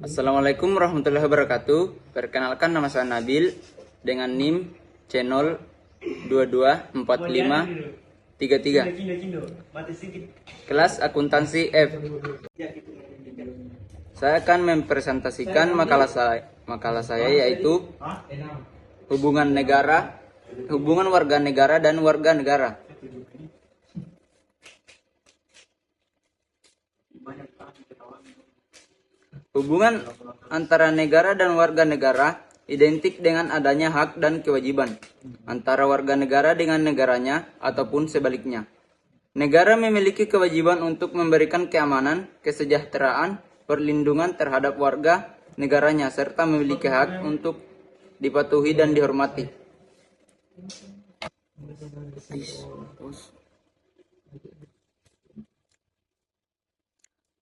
Assalamualaikum warahmatullahi wabarakatuh. Perkenalkan, nama saya Nabil dengan NIM channel 224533. Kelas akuntansi F. Saya akan mempresentasikan makalah saya yaitu hubungan warga negara dan warga negara. Hubungan antara negara dan warga negara identik dengan adanya hak dan kewajiban antara warga negara dengan negaranya ataupun sebaliknya. Negara memiliki kewajiban untuk memberikan keamanan, kesejahteraan, perlindungan terhadap warga negaranya serta memiliki hak untuk dipatuhi dan dihormati.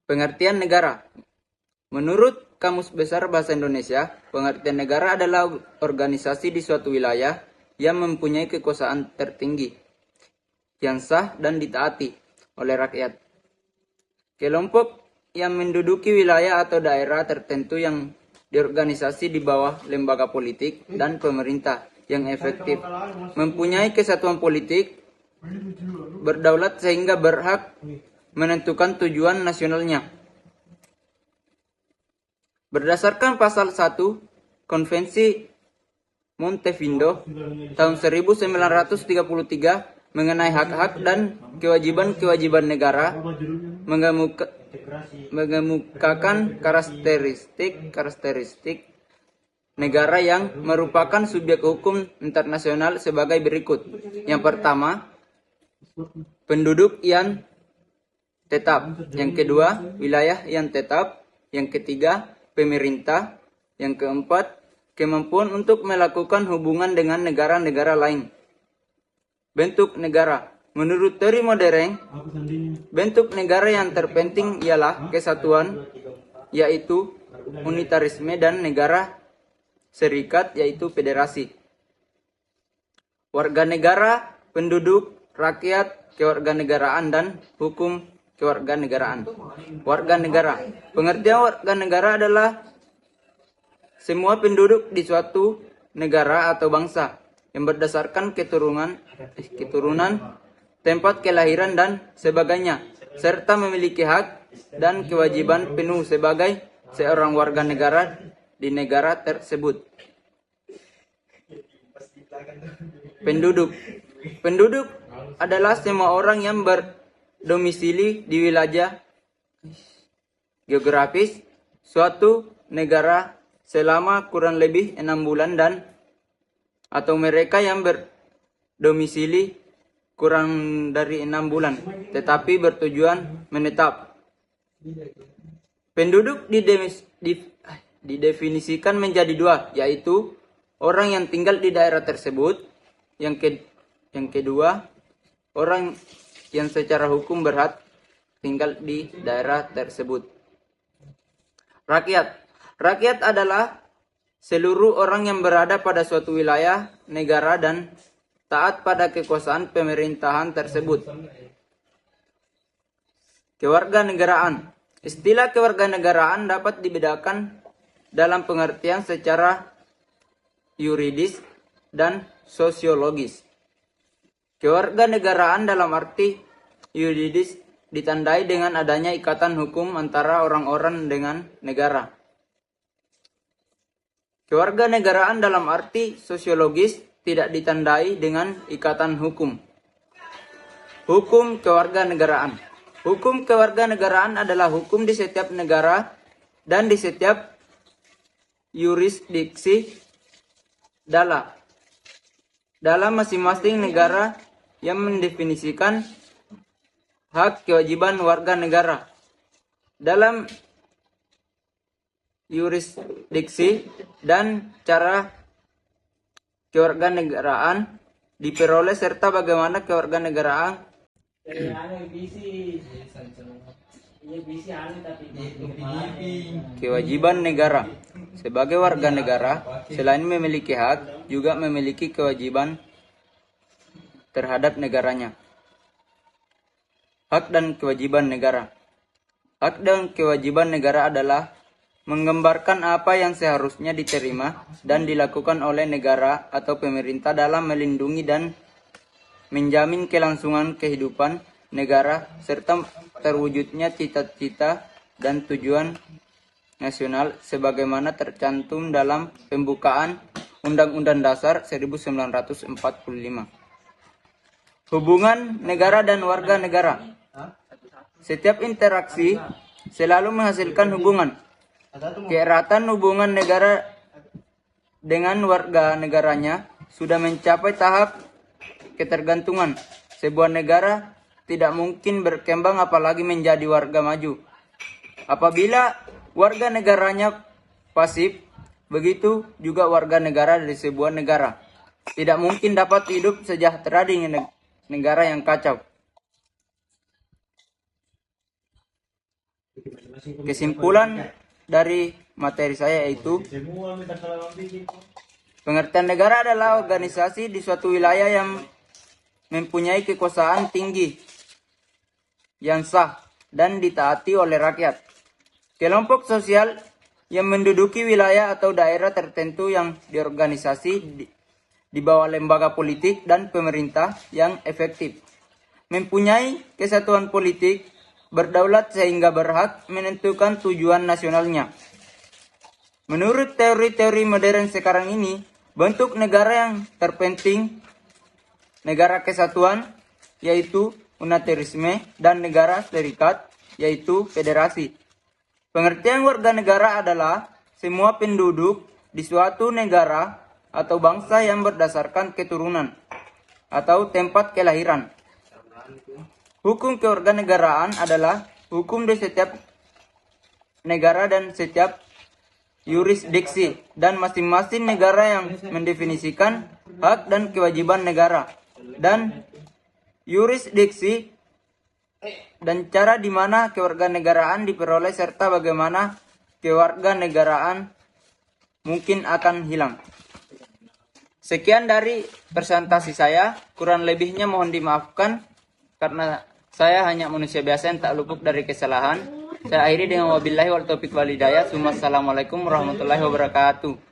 Pengertian negara. Menurut Kamus Besar Bahasa Indonesia, pengertian negara adalah organisasi di suatu wilayah yang mempunyai kekuasaan tertinggi, yang sah dan ditaati oleh rakyat. Kelompok yang menduduki wilayah atau daerah tertentu yang diorganisasi di bawah lembaga politik dan pemerintah yang efektif, mempunyai kesatuan politik, berdaulat sehingga berhak menentukan tujuan nasionalnya. Berdasarkan pasal 1 Konvensi Montevideo tahun 1933 mengenai hak-hak dan kewajiban-kewajiban negara, mengemukakan karakteristik negara yang merupakan subjek hukum internasional sebagai berikut. Yang pertama, penduduk yang tetap. Yang kedua, wilayah yang tetap. Yang ketiga, pemerintah. Yang keempat, kemampuan untuk melakukan hubungan dengan negara-negara lain. Bentuk negara. Menurut teori modern, bentuk negara yang terpenting ialah kesatuan, yaitu unitarisme, dan negara serikat, yaitu federasi. Warga negara, penduduk, rakyat, kewarganegaraan, dan hukum kewarganegaraan. Warga negara. Pengertian warga negara adalah semua penduduk di suatu negara atau bangsa yang berdasarkan keturunan, tempat kelahiran dan sebagainya, serta memiliki hak dan kewajiban penuh sebagai seorang warga negara di negara tersebut. Penduduk adalah semua orang yang berdomisili di wilayah geografis suatu negara selama kurang lebih 6 bulan atau mereka yang berdomisili kurang dari 6 bulan tetapi bertujuan menetap. Penduduk didefinisikan menjadi dua, yaitu orang yang tinggal di daerah tersebut. Yang kedua, orang yang secara hukum berhak tinggal di daerah tersebut. Rakyat adalah seluruh orang yang berada pada suatu wilayah, negara, dan taat pada kekuasaan pemerintahan tersebut. Kewarganegaraan. Istilah kewarganegaraan dapat dibedakan dalam pengertian secara yuridis dan sosiologis. Kewarganegaraan dalam arti yuridis ditandai dengan adanya ikatan hukum antara orang-orang dengan negara. Kewarganegaraan dalam arti sosiologis tidak ditandai dengan ikatan hukum. Hukum kewarganegaraan. Hukum kewarganegaraan adalah hukum di setiap negara dan di setiap yurisdiksi dalam masing-masing negara yang mendefinisikan hak kewajiban warga negara. Dalam yurisdiksi dan cara kewarganegaraan diperoleh serta bagaimana kewarganegaraan kewajiban negara. Sebagai warga negara, selain memiliki hak, juga memiliki kewajiban terhadap negaranya. Hak dan kewajiban negara. Hak dan kewajiban negara adalah menggambarkan apa yang seharusnya diterima dan dilakukan oleh negara atau pemerintah dalam melindungi dan menjamin kelangsungan kehidupan negara serta terwujudnya cita-cita dan tujuan nasional sebagaimana tercantum dalam pembukaan Undang-Undang Dasar 1945. Hubungan negara dan warga negara. Setiap interaksi selalu menghasilkan hubungan. Keeratan hubungan negara dengan warga negaranya sudah mencapai tahap ketergantungan. Sebuah negara tidak mungkin berkembang apalagi menjadi warga maju. Apabila warga negaranya pasif, begitu juga warga negara dari sebuah negara tidak mungkin dapat hidup sejahtera di negara yang kacau. Kesimpulan dari materi saya yaitu pengertian negara adalah organisasi di suatu wilayah yang mempunyai kekuasaan tinggi yang sah dan ditaati oleh rakyat. Kelompok sosial yang menduduki wilayah atau daerah tertentu yang diorganisasi di bawah lembaga politik dan pemerintah yang efektif. Mempunyai kesatuan politik, berdaulat sehingga berhak menentukan tujuan nasionalnya. Menurut teori-teori modern sekarang ini, bentuk negara yang terpenting negara kesatuan yaitu unitarisme dan negara serikat yaitu federasi. Pengertian warga negara adalah semua penduduk di suatu negara atau bangsa yang berdasarkan keturunan atau tempat kelahiran. Hukum kewarganegaraan adalah hukum di setiap negara dan setiap yurisdiksi dan masing-masing negara yang mendefinisikan hak dan kewajiban negara dan yurisdiksi dan cara di mana kewarganegaraan diperoleh serta bagaimana kewarganegaraan mungkin akan hilang. Sekian dari presentasi saya, kurang lebihnya mohon dimaafkan karena saya hanya manusia biasa yang tak luput dari kesalahan. Saya akhiri dengan wabillahi wal taufiq wal hidayah. Assalamualaikum warahmatullahi wabarakatuh.